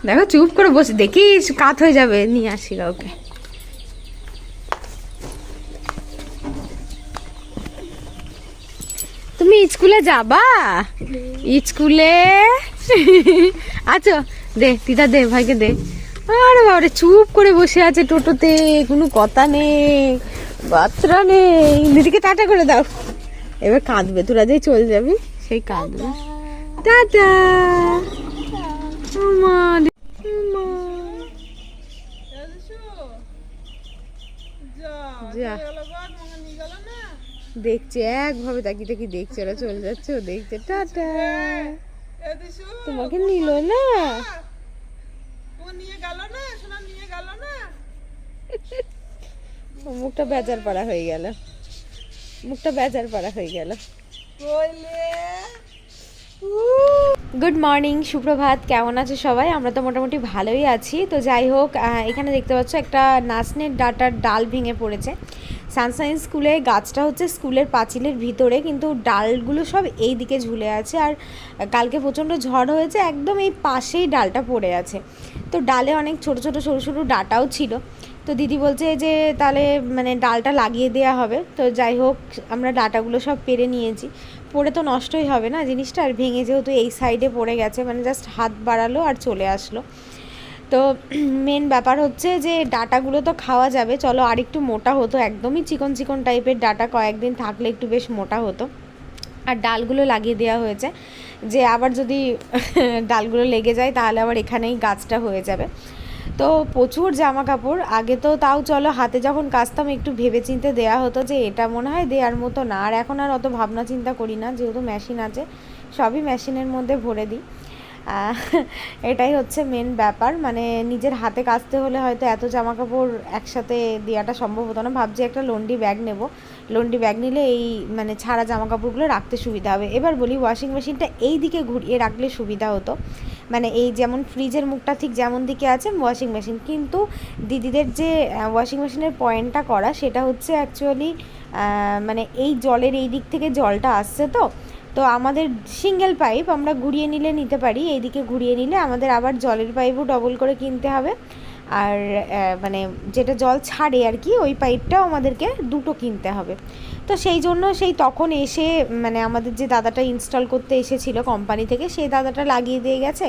দেখো চুপ করে বসে, দেখিস কাত হয়ে যাবে। নিয়ে আসি ওকে। তুমি স্কুলে যাবা? স্কুলে আচ্ছা, দে দিদা, দে ভাইকে দে। আরে বাবারে, চুপ করে বসে আছে টোটোতে, কোনো কথা নেই, বাচ্চা নেই। দিদিকে টাটা করে দাও। এবার কাঁদবে, তোরা যেই চলে যাবি সেই কাঁদবে। টাটা যা, দেখছে একভাবে তাকিয়ে তাকিয়ে দেখছে, ওরা চলে যাচ্ছে, ও দেখছে। টাটা। তোমাকে নিল না, মুখটা বেজার পাড়া হয়ে গেল, মুখটা বেজার পাড়া হয়ে গেল। গুড মর্নিং, সুপ্রভাত। কেমন আছে সবাই? আমরা তো মোটামুটি ভালোই আছি। তো যাই হোক, এখানে দেখতে পাচ্ছ একটা নাচনের ডাটার ডাল ভেঙে পড়েছে। সানশাইন স্কুলে গাছটা হচ্ছে স্কুলের পাঁচিলের ভিতরে, কিন্তু ডালগুলো সব এই দিকে ঝুলে আছে। আর কালকে প্রচণ্ড ঝড় হয়েছে, একদম এই পাশেই ডালটা পড়ে আছে। তো ডালে অনেক ছোট ছোট সরু সরু ডাটাও ছিল। তো দিদি বলছে যে তাহলে মানে ডালটা লাগিয়ে দেওয়া হবে। তো যাই হোক, আমরা ডাটাগুলো সব পেরে নিয়েছি। পড়ে তো নষ্টই হবে না জিনিসটা, আর ভেঙে যেহেতু এই সাইডে পড়ে গেছে, মানে জাস্ট হাত বাড়ালো আর চলে আসলো। তো মেন ব্যাপার হচ্ছে যে ডাটাগুলো তো খাওয়া যাবে, চলো আর একটু মোটা হতো, একদমই চিকন চিকন টাইপের ডাটা, কয়েকদিন থাকলে একটু বেশ মোটা হতো। আর ডালগুলো লাগিয়ে দেওয়া হয়েছে, যে আবার যদি ডালগুলো লেগে যায় তাহলে আবার এখানেই গাছটা হয়ে যাবে। তো প্রচুর জামা কাপড়, আগে তো তাও চলো হাতে যখন কাচতাম একটু ভেবে চিন্তে দেওয়া হতো যে এটা মনে হয় দেওয়ার মতো না, আর এখন আর অত ভাবনা চিন্তা করি না, যেহেতু মেশিন আছে সবই মেশিনের মধ্যে ভরে দিই। এটাই হচ্ছে মেন ব্যাপার, মানে নিজের হাতে কাচতে হলে হয়তো এত জামা কাপড় একসাথে দেওয়াটা সম্ভব হতো না। ভাবছি একটা লন্ড্রি ব্যাগ নেব, লন্ড্রি ব্যাগ নিলে এই মানে ছাড়া জামা কাপড়গুলো রাখতে সুবিধা হবে। এবার বলি, ওয়াশিং মেশিনটা এই দিকে ঘুরিয়ে রাখলে সুবিধা হতো, মানে এই যেমন ফ্রিজের মুখটা ঠিক যেমন দিকে আছে ওয়াশিং মেশিন, কিন্তু দিদিদের যে ওয়াশিং মেশিনের পয়েন্টটা করা সেটা হচ্ছে অ্যাকচুয়ালি মানে এই জলের এই দিক থেকে জলটা আসছে, তো তো আমাদের সিঙ্গেল পাইপ আমরা ঘুরিয়ে নিলে নিতে পারি, এইদিকে ঘুরিয়ে নিলে আমাদের আবার জলের পাইপও ডবল করে কিনতে হবে। আর মানে যেটা জল ছাড়ে আর কি, ওই পাইপটাও আমাদেরকে দুটো কিনতে হবে। তো সেই জন্য সেই তখন এসে মানে আমাদের যে দাদাটা ইনস্টল করতে এসেছিল কোম্পানি থেকে, সেই দাদাটা লাগিয়ে দিয়ে গেছে।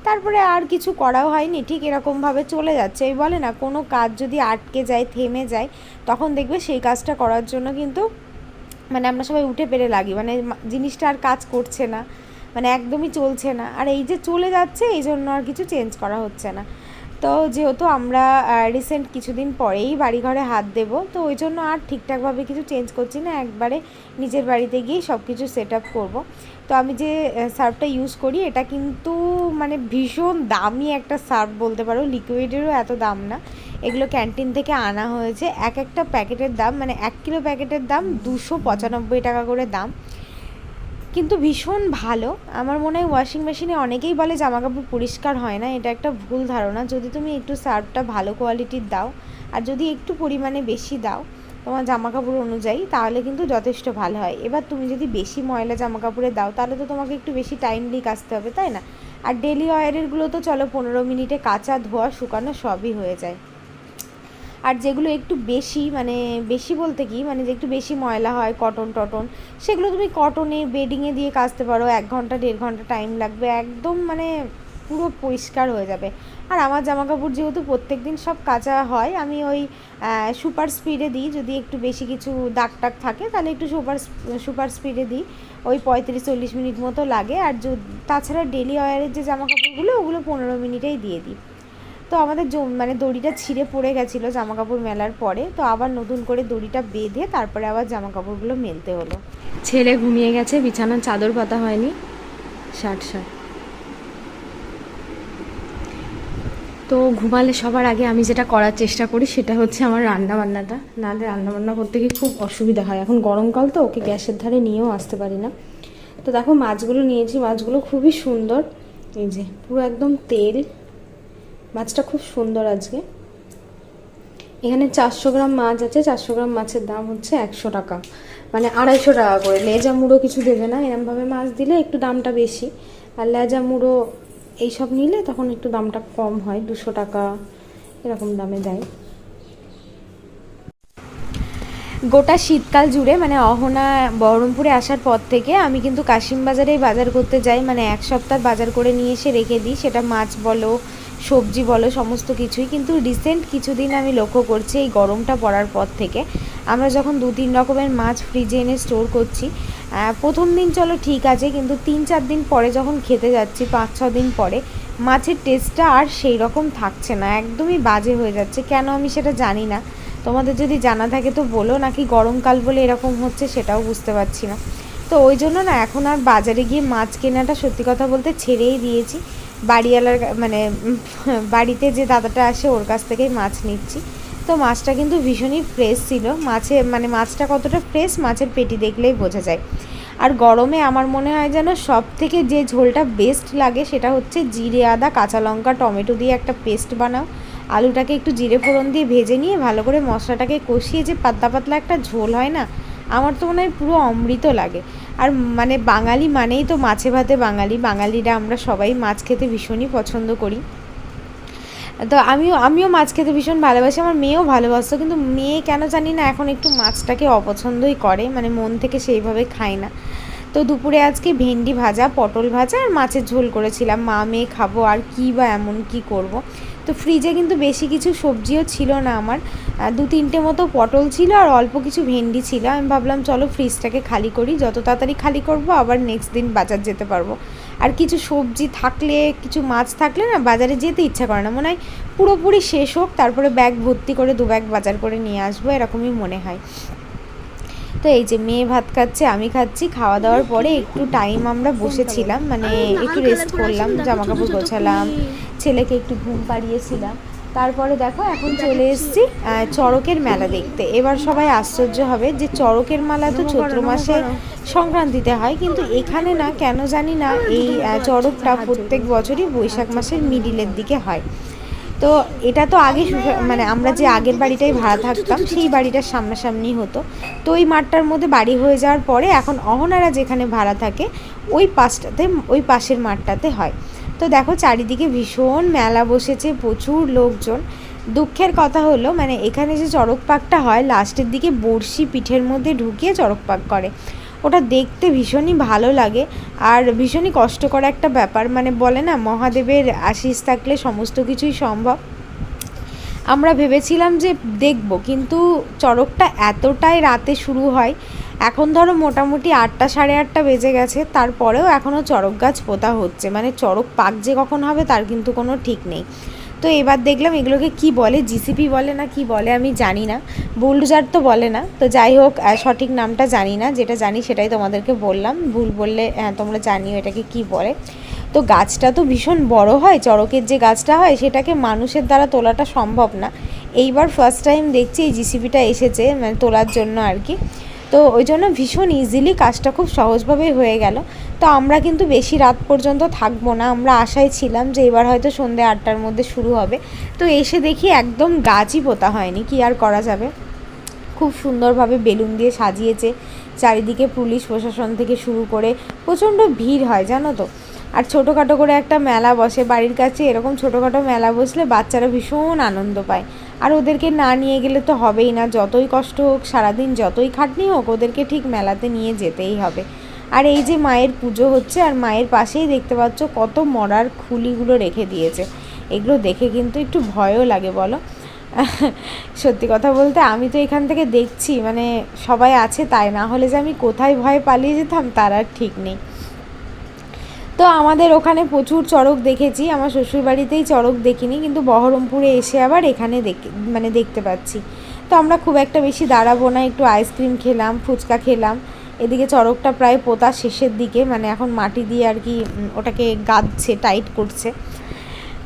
তারপরে আর কিছু করাও হয়নি, ঠিক এরকমভাবে চলে যাচ্ছে। এই বলে না, কোনো কাজ যদি আটকে যায়, থেমে যায়, তখন দেখবে সেই কাজটা করার জন্য কিন্তু মানে আমরা সবাই উঠে পেরে লাগি, মানে জিনিসটা আর কাজ করছে না, মানে একদমই চলছে না। আর এই যে চলে যাচ্ছে, এই জন্য আর কিছু চেঞ্জ করা হচ্ছে না। তো যেহেতু আমরা রিসেন্ট কিছুদিন পরেই বাড়িঘরে হাত দেব, তো ওই জন্য আর ঠিকঠাকভাবে কিছু চেঞ্জ করছি না, একবারে নিজের বাড়িতে গিয়েই সব কিছু সেট আপ করবো। তো আমি যে সার্ফটা ইউজ করি এটা কিন্তু মানে ভীষণ দামি একটা সার্ফ বলতে পারো, লিকুইডেরও এত দাম না, এগুলো ক্যান্টিন থেকে আনা হয়েছে। এক একটা প্যাকেটের দাম মানে 1 কিলো প্যাকেটের দাম 295 টাকা করে দাম, কিন্তু ভীষণ ভালো। আমার মনে হয় ওয়াশিং মেশিনে অনেকেই বলে জামা কাপড় পরিষ্কার হয় না, এটা একটা ভুল ধারণা। যদি তুমি একটু সার্ফটা ভালো কোয়ালিটির দাও, আর যদি একটু পরিমাণে বেশি দাও তোমার জামা কাপড় অনুযায়ী, তাহলে কিন্তু যথেষ্ট ভালো হয়। এবার তুমি যদি বেশি ময়লা জামা কাপড়ে দাও, তাহলে তো তোমাকে একটু বেশি টাইমলি কাচতে হবে, তাই না? আর ডেলি ওয়ারেরগুলো তো চলো 15 মিনিটে কাচা ধোয়া শুকানো সবই হয়ে যায়। আর যেগুলো একটু বেশি মানে বেশি বলতে কি, মানে যে একটু বেশি ময়লা হয়, কটন টটন, সেগুলো তুমি কটনে বেডিংয়ে দিয়ে কাচতে পারো, 1 ঘন্টা 1.5 ঘন্টা টাইম লাগবে, একদম মানে পুরো পরিষ্কার হয়ে যাবে। আর আমার জামা কাপড় যেহেতু প্রত্যেক দিন সব কাচা হয়, আমি ওই সুপার স্পিডে দিই, যদি একটু বেশি কিছু দাগ টাগ থাকে তাহলে একটু সুপার স্পিডে দিই, ওই 35-40 মিনিট মতো লাগে। আর তাছাড়া ডেলি ওয়ারের যে জামা কাপড়গুলো ওগুলো 15 মিনিটেই দিয়ে দিই। তো আমাদের মানে দড়িটা ছিঁড়ে পড়ে গেছিলো জামা কাপড় মেলার পরে, তো আবার নতুন করে দড়িটা বেঁধে তারপরে আবার জামা কাপড়গুলো মেলতে হলো। ছেলে ঘুমিয়ে গেছে, বিছানার চাদর পাতা হয়নি, ষাট। তো ঘুমালে সবার আগে আমি যেটা করার চেষ্টা করি সেটা হচ্ছে আমার রান্নাবান্নাটা, নাহলে রান্নাবান্না করতে গিয়ে খুব অসুবিধা হয়। এখন গরমকাল তো ওকে গ্যাসের ধারে নিয়েও আসতে পারি না। তো দেখো মাছগুলো নিয়েছি, মাছগুলো খুবই সুন্দর, এই যে পুরো একদম তেল, মাছটা খুব সুন্দর আজকে। এখানে 400 গ্রাম মাছ আছে, 400 গ্রাম মাছের দাম হচ্ছে 100 টাকা, মানে 250 টাকা করে। লেজা মুড়ো কিছু দেবে না, এরমভাবে মাছ দিলে একটু দামটা বেশি, আর লেজা মুড়ো এইসব নিলে তখন একটু দামটা কম হয়, 200 টাকা এরকম দামে দেয়। গোটা শীতকাল জুড়ে মানে অহনা বহরমপুরে আসার পর থেকে আমি কিন্তু কাশিম বাজারেই বাজার করতে যাই, মানে এক সপ্তাহ বাজার করে নিয়ে এসে রেখে দিই, সেটা মাছ বলো সবজি বলো সমস্ত কিছুই। কিন্তু রিসেন্ট কিছুদিন আমি লক্ষ্য করছি এই গরমটা পড়ার পর থেকে আমরা যখন 2-3 রকমের মাছ ফ্রিজে এনে স্টোর করছি, প্রথম দিন চলো ঠিক আছে, কিন্তু 3-4 দিন পরে যখন খেতে যাচ্ছি, 5-6 দিন পরে মাছের টেস্টটা আর সেই রকম থাকছে না, একদমই বাজে হয়ে যাচ্ছে। কেন আমি সেটা জানি না, তোমাদের যদি জানা থাকে তো বলো, নাকি গরমকাল বলে এরকম হচ্ছে সেটাও বুঝতে পারছি না। তো ওই জন্য না এখন আর বাজারে গিয়ে মাছ কেনাটা সত্যি কথা বলতে ছেড়েই দিয়েছি। বাড়িওয়ালার মানে বাড়িতে যে দাদাটা আসে ওর কাছ থেকেই মাছ নিচ্ছি। তো মাছটা কিন্তু ভীষণই ফ্রেশ ছিল, মানে মাছটা কতটা ফ্রেশ মাছের পেটি দেখলেই বোঝা যায়। আর গরমে আমার মনে হয় যেন সব থেকে যে ঝোলটা বেস্ট লাগে সেটা হচ্ছে জিরে আদা কাঁচা লঙ্কা টমেটো দিয়ে একটা পেস্ট বানাও, আলুটাকে একটু জিরে ফোড়ন দিয়ে ভেজে নিয়ে ভালো করে মশলাটাকে কষিয়ে যে পাতলা পাতলা একটা ঝোল হয় না, আমার তো মনে হয় পুরো অমৃত লাগে। আর মানে বাঙালি মানেই তো মাছে ভাতে বাঙালিরা আমরা সবাই মাছ খেতে ভীষণই পছন্দ করি। তো আমিও মাছ খেতে ভীষণ ভালোবাসি, আমার মেয়েও ভালোবাসতো, কিন্তু মেয়ে কেন জানি না এখন একটু মাছটাকে অপছন্দই করে, মানে মন থেকে সেইভাবে খায় না। তো দুপুরে আজকে ভেন্ডি ভাজা পটল ভাজা আর মাছের ঝোল করেছিলাম, মা মেয়ে খাবো, আর কী বা এমন কি করব। তো ফ্রিজে কিন্তু বেশি কিছু সবজিও ছিল না আমার, 2-3টে মতো পটল ছিল আর অল্প কিছু ভেন্ডি ছিল। আমি ভাবলাম চলো ফ্রিজটাকে খালি করি, যত তাড়াতাড়ি খালি করব আবার নেক্সট দিন বাজার যেতে পারবো। আর কিছু সবজি থাকলে কিছু মাছ থাকলে না বাজারে যেতে ইচ্ছা করে না, মনে হয় পুরোপুরি শেষ হোক তারপরে ব্যাগ ভর্তি করে 2 ব্যাগ বাজার করে নিয়ে আসবো, এরকমই মনে হয়। তো এই যে মেয়ে ভাত খাচ্ছে, আমি খাচ্ছি, খাওয়া দাওয়ার পরে একটু টাইম আমরা বসেছিলাম, মানে একটু রেস্ট করলাম, জামাকাপড় গোছালাম, ছেলেকে একটু ঘুম পাড়িয়েছিলাম। তারপরে দেখো এখন চলে এসেছি চড়কের মেলা দেখতে। এবার সবাই আশ্চর্য হবে যে চড়কের মেলা তো চৈত্র মাসে সংক্রান্তিতে হয়, কিন্তু এখানে না কেন জানি না এই চড়কটা প্রত্যেক বছরই বৈশাখ মাসের মিডিলের দিকে হয়। তো এটা তো আগে মানে আমরা যে আগের বাড়িটাই ভাড়া থাকতাম সেই বাড়িটার সামনাসামনি হতো। তো ওই মাঠটার মধ্যে বাড়ি হয়ে যাওয়ার পরে এখন অহনারা যেখানে ভাড়া থাকে ওই পাশের মাঠটাতে হয়। তো দেখো চারিদিকে ভীষণ মেলা বসেছে, প্রচুর লোকজন। দুঃখের কথা হলো মানে এখানে যে চড়ক পাকটা হয় লাস্টের দিকে বড়শি পিঠের মধ্যে ঢুকিয়ে চড়ক পাক করে, ওটা দেখতে ভীষণই ভালো লাগে আর ভীষণই কষ্টকর একটা ব্যাপার। মানে বলে না মহাদেবের আশীষ থাকলে সমস্ত কিছুই সম্ভব। আমরা ভেবেছিলাম যে দেখব, কিন্তু চড়কটা এতটাই রাতে শুরু হয়, এখন ধরো মোটামুটি 8টা 8:30 বেজে গেছে, তারপরেও এখনও চড়ক গাছ পোতা হচ্ছে, মানে চড়ক পাক যে কখন হবে তার কিন্তু কোনো ঠিক নেই। তো এবার দেখলাম এগুলোকে কি বলে, জিসিপি বলে না কি বলে আমি জানি না, বুলডোজার তো বলে না। তো যাই হোক সঠিক নামটা জানি না, যেটা জানি সেটাই তোমাদেরকে বললাম, ভুল বললে তোমরা জানিও এটাকে কি বলে। তো গাছটা তো ভীষণ বড় হয়, চড়কের যে গাছটা হয় সেটাকে মানুষের দ্বারা তোলাটা সম্ভব না। এইবার ফার্স্ট টাইম দেখছি এই জিসিপিটা এসেছে মানে তোলার জন্য আর কি। তো ওই জন্য ভীষণ ইজিলি কাজটা খুব সহজভাবেই হয়ে গেল। তো আমরা কিন্তু বেশি রাত পর্যন্ত থাকবো না, আমরা আশায় ছিলাম যে এবার হয়তো সন্ধ্যে 8টার মধ্যে শুরু হবে। তো এসে দেখি একদম গাছই পোতা হয়নি, কি আর করা যাবে। খুব সুন্দরভাবে বেলুন দিয়ে সাজিয়েছে, চারিদিকে পুলিশ প্রশাসন থেকে শুরু করে প্রচণ্ড ভিড় হয় জানো তো। আর ছোটোখাটো করে একটা মেলা বসে বাড়ির কাছে, এরকম ছোটোখাটো মেলা বসলে বাচ্চারা ভীষণ আনন্দ পায়। আর ওদেরকে না নিয়ে গেলে তো হবেই না, যতই কষ্ট হোক সারাদিন যতই খাটনি হোক ওদেরকে ঠিক মেলাতে নিয়ে যেতেই হবে। আর এই যে মায়ের পুজো হচ্ছে, আর মায়ের পাশেই দেখতে পাচ্ছ কত মরার খুলিগুলো রেখে দিয়েছে, এগুলো দেখে কিন্তু একটু ভয়ও লাগে বলো। সত্যি কথা বলতে আমি তো এখান থেকে দেখছি মানে সবাই আছে তাই, না হলে যে আমি কোথায় ভয়ে পালিয়ে যেতাম তার আর ঠিক নেই। তো আমাদের ওখানে প্রচুর চড়ক দেখেছি, আমার শ্বশুরবাড়িতেই চড়ক দেখিনি, কিন্তু বহরমপুরে এসে আবার এখানে দেখতে পাচ্ছি। তো আমরা খুব একটা বেশি দাঁড়াবো না, একটু আইসক্রিম খেলাম, ফুচকা খেলাম। এদিকে চড়কটা প্রায় পোতা শেষের দিকে, মানে এখন মাটি দিয়ে আর কি ওটাকে গাঁথছে, টাইট করছে।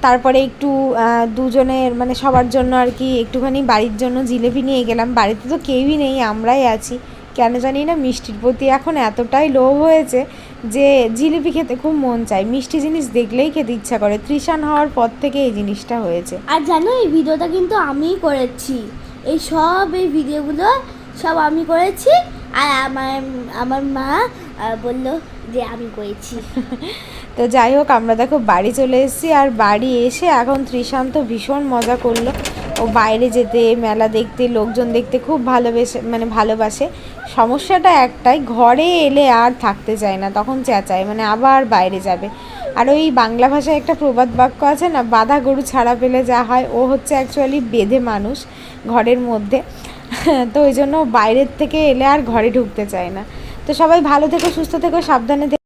তারপরে একটু দুজনের মানে সবার জন্য আর কি একটুখানি বাড়ির জন্য জিলেপি নিয়ে গেলাম। বাড়িতে তো কেউই নেই, আমরাই আছি। কেন জানি না মিষ্টির প্রতি এখন এতটাই লোভ হয়েছে যে জিলিপি খেতে খুব মন চায়, মিষ্টি জিনিস দেখলেই খেতে ইচ্ছা করে। তৃষান হওয়ার পর থেকে এই জিনিসটা হয়েছে। আর জানো এই ভিডিওটা কিন্তু আমিই করেছি, এই ভিডিওগুলো সব আমি করেছি। আর আমার মা বললো যে আমি করেছি। তো যাই হোক, আমরা দেখো বাড়ি চলে এসেছি, আর বাড়ি এসে এখন ত্রিশান্ত ভীষণ মজা করলো। ও বাইরে যেতে, মেলা দেখতে, লোকজন দেখতে খুব ভালোবাসে। সমস্যাটা একটাই, ঘরে এলে আর থাকতে চায় না, তখন চেঁচায়, আবার বাইরে যাবে। আর ওই বাংলা ভাষায় একটা প্রবাদ বাক্য আছে না, বাঁধা গরু ছাড়া পেলে যা হয়, ও হচ্ছে অ্যাকচুয়ালি বেঁধে মানুষ ঘরের মধ্যে। তো ওই জন্য বাইরের থেকে এলে আর ঘরে ঢুকতে চায় না। তো সবাই ভালো থেকো, সুস্থ থেকো, সাবধানে থেকো।